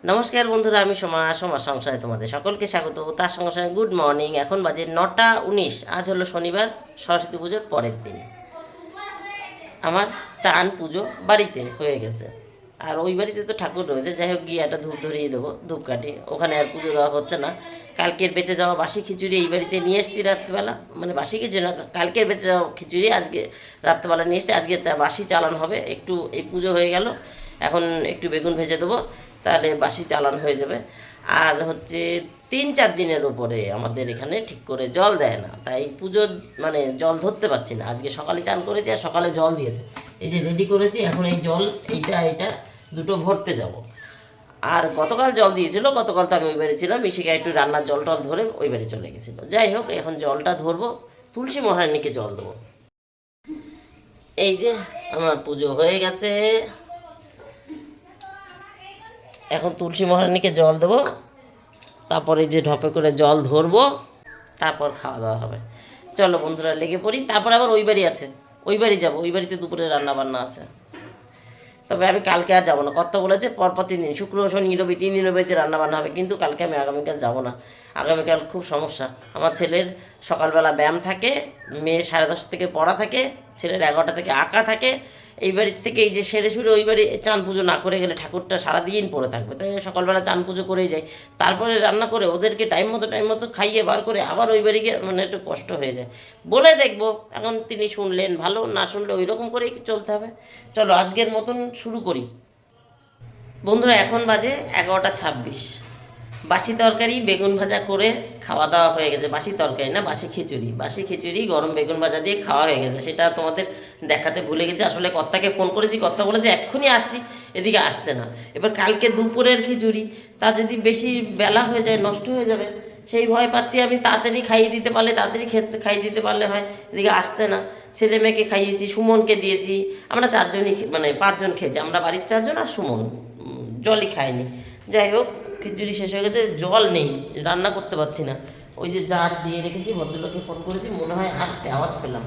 নমস্কার বন্ধুরা, আমি সমাজ সংসারে তোমাদের সকলকে স্বাগত। তার সঙ্গে সঙ্গে গুড মর্নিং। এখন বাজে 9টা 19। আজ হলো শনিবার, সরস্বতী পুজোর পরের দিন। আমার চান পুজো বাড়িতে হয়ে গেছে, আর ওই বাড়িতে তো ঠাকুর রয়েছে। যাই হোক, গিয়ে একটা ধূপ ধরিয়ে দেবো, ধূপকাঠি। ওখানে আর পুজো দেওয়া হচ্ছে না। কালকের বেঁচে যাওয়া বাসি খিচুড়ি এই বাড়িতে নিয়ে এসেছি রাত্রিবেলা, মানে বাসি খিচুড়ি না, কালকের বেঁচে যাওয়া খিচুড়ি আজকে রাত্রিবেলা নিয়ে এসেছি। আজকে তা বাসি চালান হবে। একটু এই পুজো হয়ে গেল, এখন একটু বেগুন ভেজে দেবো, তাহলে বাসি চালান হয়ে যাবে। আর হচ্ছে 3-4 দিনের উপরে আমাদের এখানে ঠিক করে জল দেয় না, তাই পুজো মানে জল ধরতে পারছি না। আজকে সকালে চান করেছি আর সকালে জল দিয়েছে, এই যে রেডি করেছি। এখন এই জল এইটা দুটো ভরতে যাব। আর গতকাল জল দিয়েছিল, গতকাল তো আমি ওই বাড়ি ছিলাম, মিশিকা একটু রান্নার জল টল ধরে ওই বাড়ি চলে গেছিলো। যাই হোক, এখন জলটা ধরবো, তুলসী মহারানীকে জল দেবো। এই যে আমার পুজো হয়ে গেছে, এখন তুলসী মহারানীকে জল দেবো, তারপরে যে ঢপে করে জল ধরবো, তারপর খাওয়া দাওয়া হবে। চলো বন্ধুরা, লেগে পড়ি। তারপর আবার ওই বাড়ি আছে, ওই বাড়ি যাবো। ওই বাড়িতে দুপুরে রান্না বান্না আছে। তবে আমি কালকে আর যাবো না। কর্তা বলেছে পরপর 3 দিন, শুক্র শনি রবি 3 দিন ওই বাড়িতে রান্না বান্না হবে, কিন্তু কালকে আমি আগামীকাল যাবো না। আগামীকাল খুব সমস্যা। আমার ছেলের সকালবেলা ব্যায়াম থাকে, মেয়ের 10:30 থেকে পড়া থাকে, ছেলের 11টা থেকে আঁকা থাকে। এই বাড়ির থেকে এই যে সেরে সুরে ওই বাড়ি চান পুজো না করে গেলে ঠাকুরটা সারাদিন পড়ে থাকবে, তাই সকালবেলা চান পুজো করেই যাই। তারপরে রান্না করে ওদেরকে টাইম মতো খাইয়ে বার করে আবার ওই বাড়ি গিয়ে মানে একটু কষ্ট হয়ে যায়। বলে দেখবো, এখন তিনি শুনলেন ভালো, না শুনলে ওই রকম করেই চলতে হবে। চলো আজকের মতন শুরু করি বন্ধুরা। এখন বাজে 11টা 26। বাসি তরকারি বেগুন ভাজা করে খাওয়া দাওয়া হয়ে গেছে। বাসি তরকারি না, বাসি খিচুড়ি গরম বেগুন ভাজা দিয়ে খাওয়া হয়ে গেছে। সেটা তোমাদের দেখাতে ভুলে গেছি। আসলে কর্তাকে ফোন করেছি, কর্তা বলেছে এক্ষুনি আসছি, এদিকে আসছে না। এবার কালকে দুপুরের খিচুড়ি, তা যদি বেশি বেলা হয়ে যায় নষ্ট হয়ে যাবে, সেই ভয় পাচ্ছি আমি। তাড়াতাড়ি খাইয়ে দিতে পারলে, তাড়াতাড়ি খাইয়ে দিতে পারলে হয়। এদিকে আসছে না। ছেলে মেয়েকে খাইয়েছি, সুমনকে দিয়েছি। আমরা 4জনই মানে 5জন খেয়েছি, আমরা বাড়ির 4জন, আর সুমন জলই খায়নি। যাই হোক, খিচুড়ি শেষ হয়ে গেছে, জল নেই, রান্না করতে পারছি না। ওই যে জার দিয়ে রেখেছি, ভদ্রলোককে ফোন করেছি, মনে হয় আসছে, আওয়াজ পেলাম।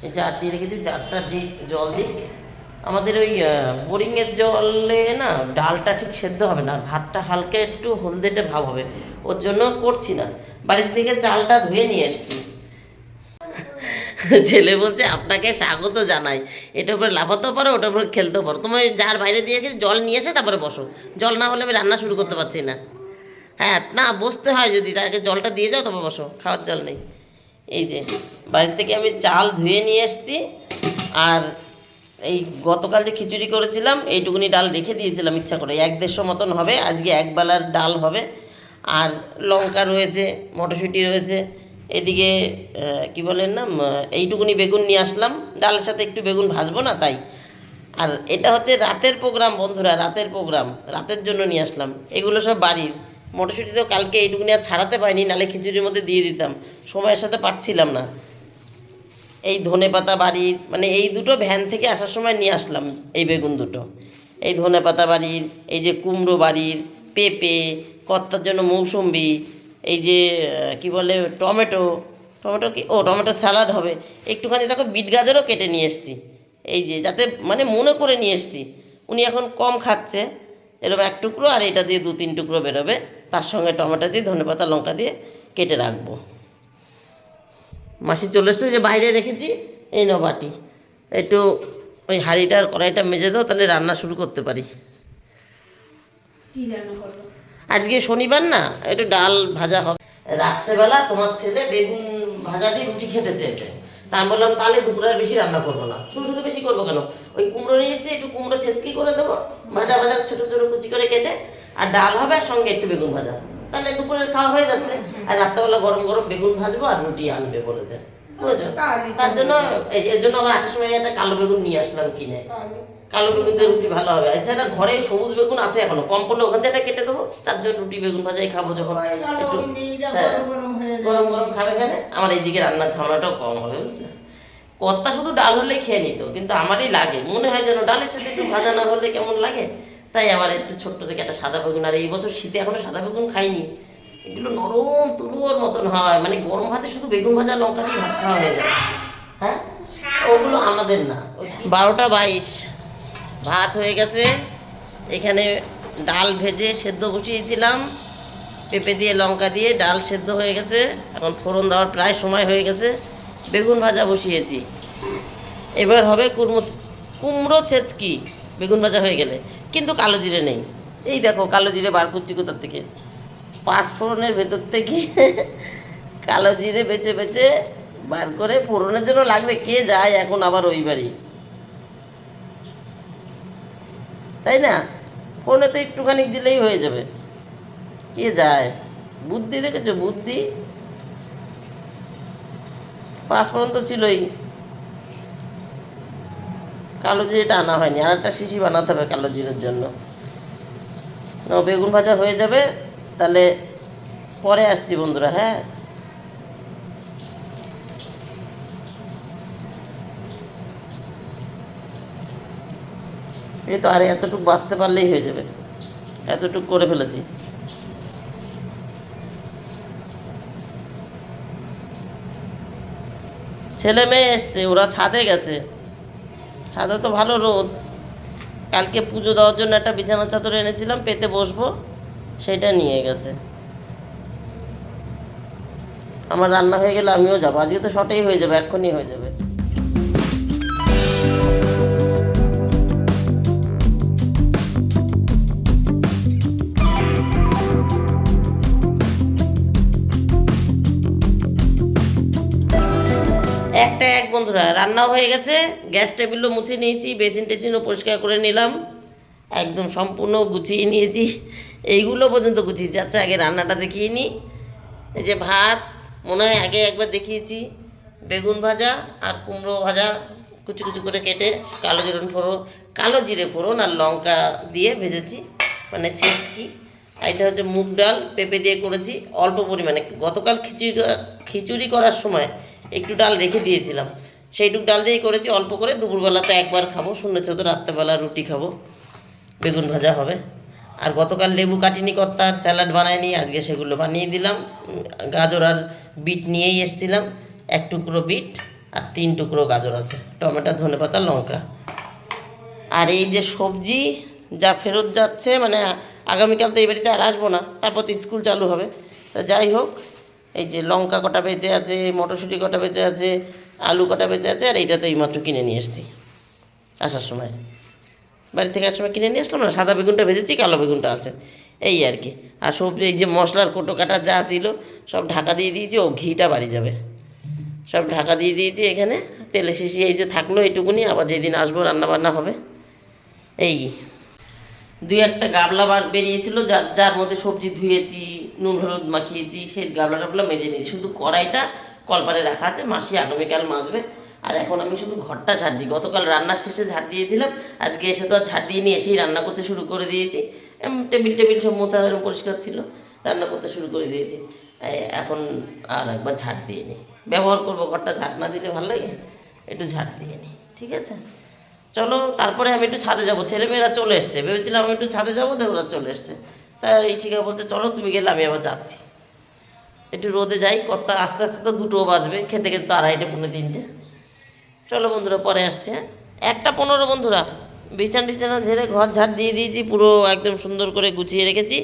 এই জার দিয়ে রেখেছি, জারটা দিই, জল দিই। আমাদের ওই বোরিংয়ের জলে না ডালটা ঠিক সেদ্ধ হবে না, আর ভাতটা হালকা একটু হলদেটে ভাব হবে, ওর জন্য করছি না। বাড়ির থেকে চালটা ধুয়ে নিয়ে এসেছি। ছেলে বলছে আপনাকে স্বাগত জানাই, এটার উপরে লাফাতেও পারো, ওটার উপরে খেলতেও পারো। তোমার যার বাইরে দিয়ে গেছে জল নিয়ে এসে তারপরে বসো। জল না হলে আমি রান্না শুরু করতে পারছি না। হ্যাঁ, না বসতে হয়, যদি তাকে জলটা দিয়ে যাও তবে বসো, খাওয়ার জল নেই। এই যে বাড়ির থেকে আমি চাল ধুয়ে নিয়ে এসেছি। আর এই গতকাল যে খিচুড়ি করেছিলাম, এইটুকুনি ডাল রেখে দিয়েছিলাম ইচ্ছা করে, 1-150 মতন হবে। আজকে একবেলার ডাল হবে। আর লঙ্কা রয়েছে, মটরশুঁটি রয়েছে। এদিকে কি বলেন না, এইটুকুনি বেগুন নিয়ে আসলাম, ডালের সাথে একটু বেগুন ভাজবো না তাই। আর এটা হচ্ছে রাতের প্রোগ্রাম বন্ধুরা, রাতের প্রোগ্রাম, রাতের জন্য নিয়ে আসলাম। এগুলো সব বাড়ির। মটরশুঁটি তো কালকে এইটুকুনি আর ছাড়াতে পারিনি, নাহলে খিচুড়ির মধ্যে দিয়ে দিতাম, সময়ের সাথে পারছিলাম না। এই ধনেপাতা বাড়ির, মানে এই দুটো ভ্যান থেকে আসার সময় নিয়ে আসলাম, এই বেগুন দুটো। এই ধনেপাতা বাড়ির, এই যে কুমড়ো বাড়ির, পেঁপে, কর্তার জন্য মৌসুম্বি, এই যে কি বলে টমেটো, টমেটো কি, ও টমেটো স্যালাড হবে। একটুখানি দেখো বিট গাজরও কেটে নিয়ে এসেছি, এই যে যাতে মানে মনে করে নিয়ে এসেছি। উনি এখন কম খাচ্ছে, এরকম 1 টুকরো, আর এটা দিয়ে 2-3 টুকরো বেরোবে। তার সঙ্গে টমেটো দিয়ে, ধনেপাতা লঙ্কা দিয়ে কেটে রাখবো। মাসি চলে এসছে, যে বাইরে রেখেছি। এই নাও বাটি, একটু ওই হাঁড়িটা আর কড়াইটা মেজে দাও, তাহলে রান্না শুরু করতে পারি। আজকে শনিবার না, একটু ডাল ভাজা হবে। রাত্রেবেলা তোমার ছেলে বেগুন ভাজা দিয়ে রুটি খেতে চেয়েছে, তা আমি বললাম তাহলে দুপুরে আর বেশি রান্না করবো না। শুধু শুধু বেশি করবো কেন, ওই কুমড়ো নিয়ে এসে একটু কুমড়ো ছেঁচকি করে দেবো, ভাজা ভাজা ছোটো ছোটো কুচি করে কেটে, আর ডাল হবে, আর সঙ্গে একটু বেগুন ভাজা, তাহলে দুপুরের খাওয়া হয়ে যাচ্ছে। আর রাত্রেবেলা গরম গরম বেগুন ভাজবো, আর রুটি আনবে বলেছে, বুঝেছো? তার জন্য এর জন্য আবার আসার সময় একটা কালো বেগুন নিয়ে আসলাম কিনে। কালো বেগুন দিয়ে রুটি ভালো হবে। এছাড়া ঘরে সবুজ বেগুন আছে এখনো, কম পড়লে ওখান থেকে একটা কেটে দেবো। 4জন রুটি বেগুন ভাজাই খাবো যখন, একটু গরম গরম খাবে এখানে। আমার এইদিকে রান্নার ঝামেলাটাও কম হবে, বুঝলে? কর্তা শুধু ডাল হলেই খেয়ে নিত, কিন্তু আমারই লাগে, মনে হয় যেন ডালের সাথে একটু ভাজা না হলে কেমন লাগে। তাই আবার একটু ছোট্ট থেকে একটা সাদা বেগুন, আর এই বছর শীতে এখনো সাদা বেগুন খাইনি। এগুলো নরম তুলোর মতন হয়, মানে গরম ভাতে শুধু বেগুন ভাজা লঙ্কা দিয়ে ভাত খাওয়া হয়ে যায়। হ্যাঁ, ওগুলো আমাদের না। 12টা 22 ভাত হয়ে গেছে, এখানে ডাল ভেজে সেদ্ধ বসিয়েছিলাম, পেঁপে দিয়ে লঙ্কা দিয়ে ডাল সেদ্ধ হয়ে গেছে, এখন ফোড়ন দেওয়ার প্রায় সময় হয়ে গেছে। বেগুন ভাজা বসিয়েছি, এবার হবে কুমড়ো ছেচকি। বেগুন ভাজা হয়ে গেলে কিন্তু কালো জিরে নেই। এই দেখো কালো জিরে বার করছি কোথার থেকে, পাঁচফোড়নের ভেতর থেকে কালো জিরে বেছে বেছে বার করে ফোড়নের জন্য লাগবে। কে যায় এখন আবার ওই বাড়ি, তাই না? ফোনে তো একটুখানি দিলেই হয়ে যাবে, কে যায়? বুদ্ধি দেখেছো, বুদ্ধি। পাঁচফোড়ন তো ছিলই, কালো জিরেটা আনা হয়নি, আর একটা শিশি বানাতে হবে কালো জিরের জন্য। বেগুন ভাজা হয়ে যাবে, তাহলে পরে আসছি বন্ধুরা। হ্যাঁ, এই তো আর এতটুকু বাঁচতে পারলেই হয়ে যাবে, এতটুকু করে ফেলেছি। ছেলে মেয়ে এসছে, ওরা ছাদে গেছে। ছাদে তো ভালো রোদ। কালকে পুজো দেওয়ার জন্য একটা বিছানা চাদর এনেছিলাম, পেতে বসবো, সেটা নিয়ে গেছে। আমার রান্না হয়ে গেলে আমিও যাবো, আজকে তো শর্টেই হয়ে যাবে, এক্ষুনি হয়ে যাবে। একটা এক বন্ধুরা, রান্নাও হয়ে গেছে, গ্যাস টেবিলও মুছে নিয়েছি, বেসিন টেসিনও পরিষ্কার করে নিলাম, একদম সম্পূর্ণ গুছিয়ে নিয়েছি। এইগুলো পর্যন্ত গুছিয়েছি। আচ্ছা, আগে রান্নাটা দেখিয়ে নিই। এই যে ভাত, মনে হয় আগে একবার দেখিয়েছি। বেগুন ভাজা আর কুমড়ো ভাজা কুচি কুচি করে কেটে কালো জিরে ফোড়ন আর লঙ্কা দিয়ে ভেজেছি, মানে ছেচকি। আর এটা হচ্ছে মুগ ডাল, পেঁপে দিয়ে করেছি অল্প পরিমাণে। গতকাল খিচুড়ি করার সময় একটু ডাল রেখে দিয়েছিলাম, সেইটুক ডাল দিয়েই করেছি অল্প করে। দুপুরবেলা তো একবার খাবো, শুনেছ তো, রাত্রেবেলা রুটি খাবো। বেগুন ভাজা হবে। আর গতকাল লেবু কাটিনি কর্তার, স্যালাড বানাইনি, আজকে সেগুলো বানিয়ে দিলাম। গাজর আর বিট নিয়েই এসেছিলাম, এক টুকরো বিট আর 3 টুকরো গাজর আছে, টমেটো, ধনেপাতা, লঙ্কা। আর এই যে সবজি যা ফেরত যাচ্ছে, মানে আগামীকাল তো এই বাড়িতে আর আসবো না, তারপর তো স্কুল চালু হবে। তা যাই হোক, এই যে লঙ্কা কটা বেঁচে আছে, মটরশুঁটি কটা বেঁচে আছে, আলু কটা বেঁচে আছে, আর এইটা তো এইমাত্র কিনে নিয়ে এসেছি আসার সময়। বাড়ি থেকে আসার সময় কিনে নিয়ে আসলাম না, সাদা বেগুনটা ভেজেছি, কালো বেগুনটা আছে, এই আর কি। আর সবজি এই যে মশলার কোটো কাটা যা ছিল সব ঢাকা দিয়ে দিয়েছি, ও ঘিটা বাড়ি যাবে, সব ঢাকা দিয়ে দিয়েছি। এখানে তেলে শিশি এই যে থাকলো এইটুকুনি, আবার যেদিন আসবো রান্নাবান্না হবে। এই 2-1টা গাবলা বেরিয়েছিল, যার মধ্যে সবজি ধুয়েছি, নুন হলুদ মাখিয়েছি, সেই গাবলা টাবলা মেজে নিয়েছি। শুধু কড়াইটা কলপারে রাখা আছে, মাসি আগামীকাল মাজবে। আর এখন আমি শুধু ঘরটা ঝাড় দিই। গতকাল রান্নার শেষে ঝাড় দিয়েছিলাম, আজকে এসে তো আর ঝাড় দিয়ে নিয়ে এসেই রান্না করতে শুরু করে দিয়েছি। টেবিল সব মোছা পরিষ্কার ছিল, রান্না করতে শুরু করে দিয়েছি। এখন আর একবার ঝাড় দিয়ে নিই, ব্যবহার করবো। ঘরটা ঝাড় না দিলে ভালো লাগে, একটু ঝাড় দিয়ে নিই, ঠিক আছে? চলো, তারপরে আমি একটু ছাদে যাবো। ছেলেমেয়েরা চলে এসছে, ভেবেছিলাম আমি একটু ছাদে যাবো, ওরা চলে এসছে। তাই ইশিকা বলছে চলো তুমি গেলে, আমি আবার যাচ্ছি, একটু রোদে যাই। কর্তা আস্তে আস্তে তো 2টো বাজবে, খেতে খেতে তো 2:30 পৌনে 3টে। চলো বন্ধুরা, পরে আসছে। হ্যাঁ, 1:15 বন্ধুরা। বিছানা ঝেড়ে ঘর ঝাড় দিয়ে দিয়েছি, পুরো একদম সুন্দর করে গুছিয়ে রেখেছি।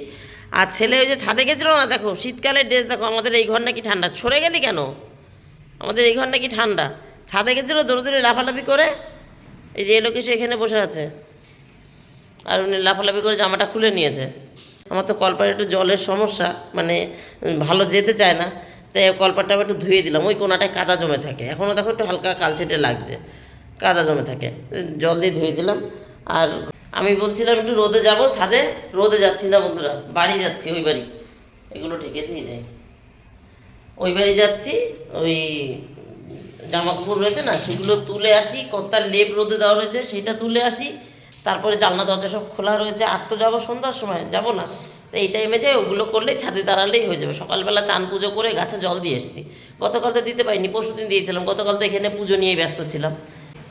আর ছেলে ওই যে ছাদে গেছিলো না, দেখো শীতকালের ড্রেস, দেখো আমাদের এই ঘর নাকি ঠান্ডা। সরে গেলি কেন? আমাদের এই ঘর নাকি ঠান্ডা। ছাদে গেছিলো দৌড়ে লাফালাফি করে, এই যে এলো কিছু এখানে বসে আছে, আর উনি লাফালাফি করে জামাটা খুলে নিয়েছে। আমার তো কলপারে একটু জলের সমস্যা, মানে ভালো যেতে চায় না, তাই কলপারটা একটু ধুয়ে দিলাম। ওই কোনাটায় কাদা জমে থাকে, এখনও দেখো একটু হালকা কালচেটে লাগছে, কাদা জমে থাকে, জল দিয়ে ধুয়ে দিলাম। আর আমি বলছিলাম একটু রোদে যাব, ছাদে রোদে যাচ্ছি না বন্ধুরা, বাড়ি যাচ্ছি, ওই বাড়ি। এগুলো ঢেকে দিয়ে যাই, ওই বাড়ি যাচ্ছি। ওই জামা কাপড় রয়েছে না, সেগুলো তুলে আসি, কর্তার লেপ রোদে দেওয়া রয়েছে সেটা তুলে আসি। তারপরে জানলা দরজা সব খোলা রয়েছে, আর তো যাবো সন্ধ্যার সময়, যাব না। তো এই টাইমে যাই, ওগুলো করলেই ছাদে দাঁড়ালেই হয়ে যাবে। সকালবেলা চান পুজো করে গাছে জল দিয়ে এসেছি। গতকাল তো দিতে পারিনি, পরশুদিন দিয়েছিলাম। গতকাল তো এখানে পুজো নিয়েই ব্যস্ত ছিলাম।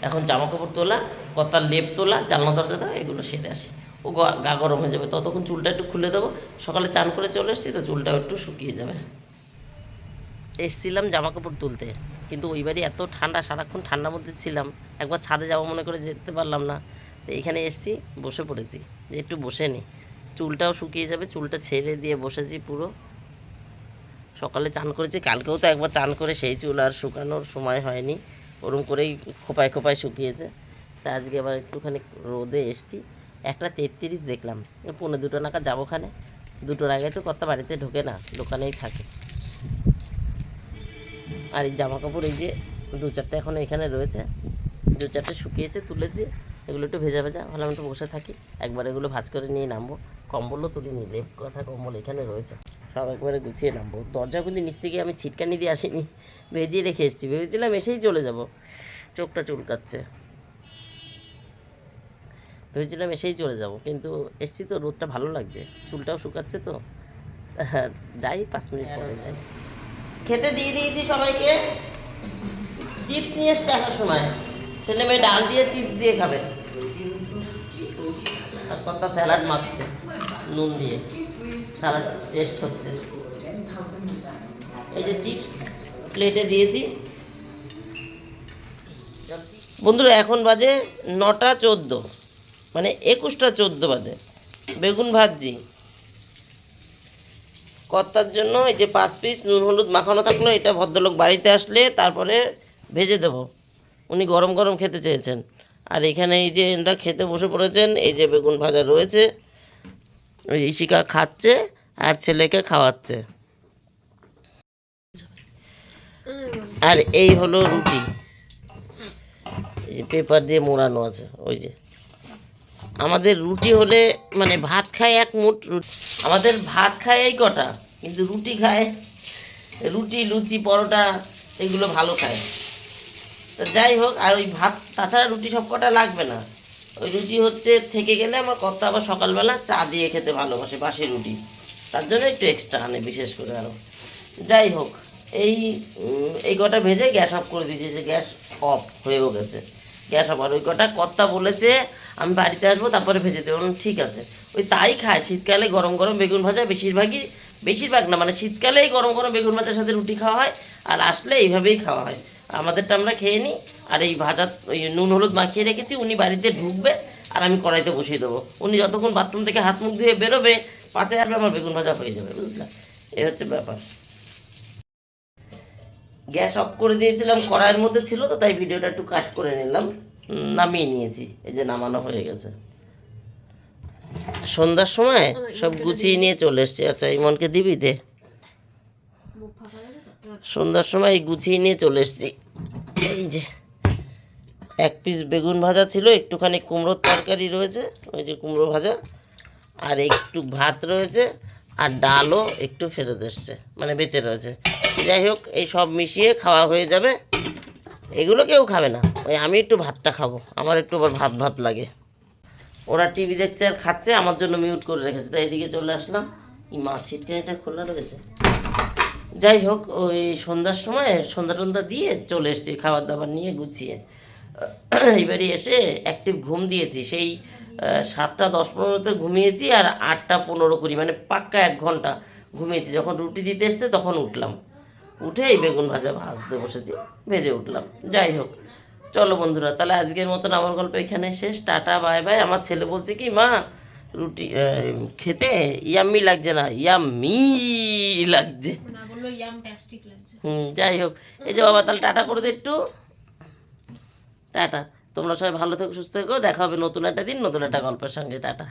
এখন জামা কাপড় তোলা, কর্তার লেপ তোলা, জানলা দরজা দেওয়া, এগুলো সেরে আসি। ও গা গরম হয়ে যাবে, ততক্ষণ চুলটা একটু খুলে দেবো। সকালে চান করে চলে এসেছি তো, চুলটাও একটু শুকিয়ে যাবে। এসছিলাম জামা কাপড় তুলতে, কিন্তু ওই বাড়ি এত ঠান্ডা, সারাক্ষণ ঠান্ডার মধ্যে ছিলাম। একবার ছাদে যাবো মনে করে যেতে পারলাম না। এইখানে এসছি, বসে পড়েছি যে একটু বসে নিই, চুলটাও শুকিয়ে যাবে। চুলটা ছেড়ে দিয়ে বসেছি পুরো। সকালে চান করেছি, কালকেও তো একবার চান করে সেই চুল আর শুকানোর সময় হয়নি, ওরম করেই খোপায় খোপায় শুকিয়েছে। তা আজকে আবার একটুখানি রোদে এসছি। 1:33 দেখলাম, 1:45 নাগাদ যাবো ওখানে। 2টোর আগে তো কত বাড়িতে ঢোকে না, দোকানেই থাকে। আর এই জামা কাপড় এই যে 2-4টে এখনও এখানে রয়েছে, 2-4টে শুকিয়েছে, তুলেছি। এগুলো একটু ভেজা ভেজা, ভাবলাম একটু বসে থাকি, একবার এগুলো ভাঁজ করে নিয়ে নামবো। কম্বলও তুলিনি, লেপ কথা কম্বল এখানে রয়েছে, সব একবারে গুছিয়ে নামবো। দরজা কিন্তু নিচ থেকে আমি ছিটকানি দিয়ে আসিনি, ভেজিয়ে রেখে এসেছি। ভেবেছিলাম এসেই চলে যাব, চোখটা চুলকাচ্ছে, ভেবেছিলাম এসেই চলে যাব, কিন্তু এসছি তো, রোদটা ভালো লাগছে, চুলটাও শুকাচ্ছে তো। আর যাই 5 মিনিট পরে যাই। খেতে দিয়ে দিয়েছি সবাইকে। চিপস নিয়ে এসছে আসার সময়, ছেলে মেয়ে ডাল দিয়ে চিপস দিয়ে খাবে। আর কত স্যালাড মাখছে নুন দিয়ে, স্যালাড টেস্ট হচ্ছে। এই যে চিপস প্লেটে দিয়েছি। বন্ধুরা এখন বাজে 9টা 14, মানে 21টা 14 বাজে। বেগুন ভাজছি কর্তার জন্য। এই যে 5 পিস নুন হলুদ মাখানো থাকলো, এটা ভদ্রলোক বাড়িতে আসলে তারপরে ভেজে দেব, উনি গরম গরম খেতে চেয়েছেন। আর এখানে এই যে এনারা খেতে বসে পড়েছেন, এই যে বেগুন ভাজা রয়েছে, ওই ইশিকা খাচ্ছে আর ছেলেকে খাওয়াচ্ছে। আর এই হলো রুটি, এই যে পেপার দিয়ে মোড়ানো আছে। ওই যে আমাদের রুটি হলে মানে ভাত খায় 1 মুঠ রুটি, আমাদের ভাত খায় এই কটা, কিন্তু রুটি খায়, রুটি লুচি পরোটা এগুলো ভালো খায়। তো যাই হোক, আর ওই ভাত তাছাড়া রুটি সব কটা লাগবে না। ওই রুটি হচ্ছে থেকে গেলে আমার কর্তা আবার সকালবেলা চা দিয়ে খেতে ভালোবাসে, বাসি রুটি, তার জন্য একটু এক্সট্রা আনে বিশেষ করে আরও। যাই হোক, এই কটা ভেজে গ্যাস অফ করে দিয়েছে, যে গ্যাস অফ হয়েও গেছে, গ্যাস অফ। আর ওই কটা কর্তা বলেছে আমি বাড়িতে আসবো তারপরে ভেজে দেবো, ঠিক আছে। ওই তাই খায় শীতকালে গরম গরম বেগুন ভাজা, বেশিরভাগ না, মানে শীতকালেই গরম গরম বেগুন ভাজার সাথে রুটি খাওয়া হয়, আর আসলে এইভাবেই খাওয়া হয়। আমাদেরটা আমরা খেয়ে নিই। আর এই ভাজা ওই নুন হলুদ মাখিয়ে রেখেছি, উনি বাড়িতে ঢুকবে আর আমি কড়াইতে বসিয়ে দেবো। উনি যতক্ষণ বাথরুম থেকে হাত মুখ ধুয়ে বেরোবে, পাতে আসবে, আমার বেগুন ভাজা হয়ে যাবে, বুঝলে, এই হচ্ছে ব্যাপার। গ্যাস অফ করে দিয়েছিলাম, কড়াইয়ের মধ্যে ছিল তো, তাই ভিডিওটা একটু কাট করে নিলাম, নামিয়ে নিয়েছি। এই যে নামানো হয়ে গেছে। সন্ধ্যার সময় সব গুছিয়ে নিয়ে চলে এসছি। আচ্ছা ইমনকে দিবি দে। সন্ধ্যার সময় গুছিয়ে নিয়ে চলে এসছি। এই যে 1 পিস বেগুন ভাজা ছিল, একটুখানি কুমড়োর তরকারি রয়েছে, ওই যে কুমড়ো ভাজা, আর একটু ভাত রয়েছে, আর ডালও একটু ফেরত এসছে, মানে বেঁচে রয়েছে। যাই হোক, এই সব মিশিয়ে খাওয়া হয়ে যাবে। এগুলো কেউ খাবে না, ওই আমি একটু ভাতটা খাবো, আমার একটু আবার ভাত ভাত লাগে। ওরা টিভি দেখছে আর খাচ্ছে, আমার জন্য মিউট করে রেখেছে, তাই এদিকে চলে আসলাম। এই মাছ ছিটকানিটা খোলা রয়েছে। যাই হোক, ওই সন্ধ্যার সময় সন্ধ্যা টন্ধা দিয়ে চলে এসেছি খাবার দাবার নিয়ে গুছিয়ে। এইবারই এসে অ্যাক্টিভ ঘুম দিয়েছি, সেই 7টা 10-15 ঘুমিয়েছি, আর 8টা 15-20, মানে পাক্কা 1 ঘন্টা ঘুমিয়েছি। যখন রুটি দিতে এসছে তখন উঠলাম, উঠে এই বেগুন ভাজা ভাজতে বসেছি, ভেজে উঠলাম। যাই হোক, চলো বন্ধুরা, তাহলে আজকের মতন আমার গল্প এখানে শেষ। Tata bye bye. আমার ছেলে বলছে কি, মা রুটি খেতে ইয়াম্মি লাগছে না, ইয়াম্মি লাগছে। যাই হোক, এই যে বাবা, তাহলে টাটা করে দে একটু, টাটা। তোমরা সবাই ভালো থেকো, সুস্থ থেকো, দেখা হবে নতুন একটা দিন নতুন একটা গল্পের সঙ্গে। টাটা।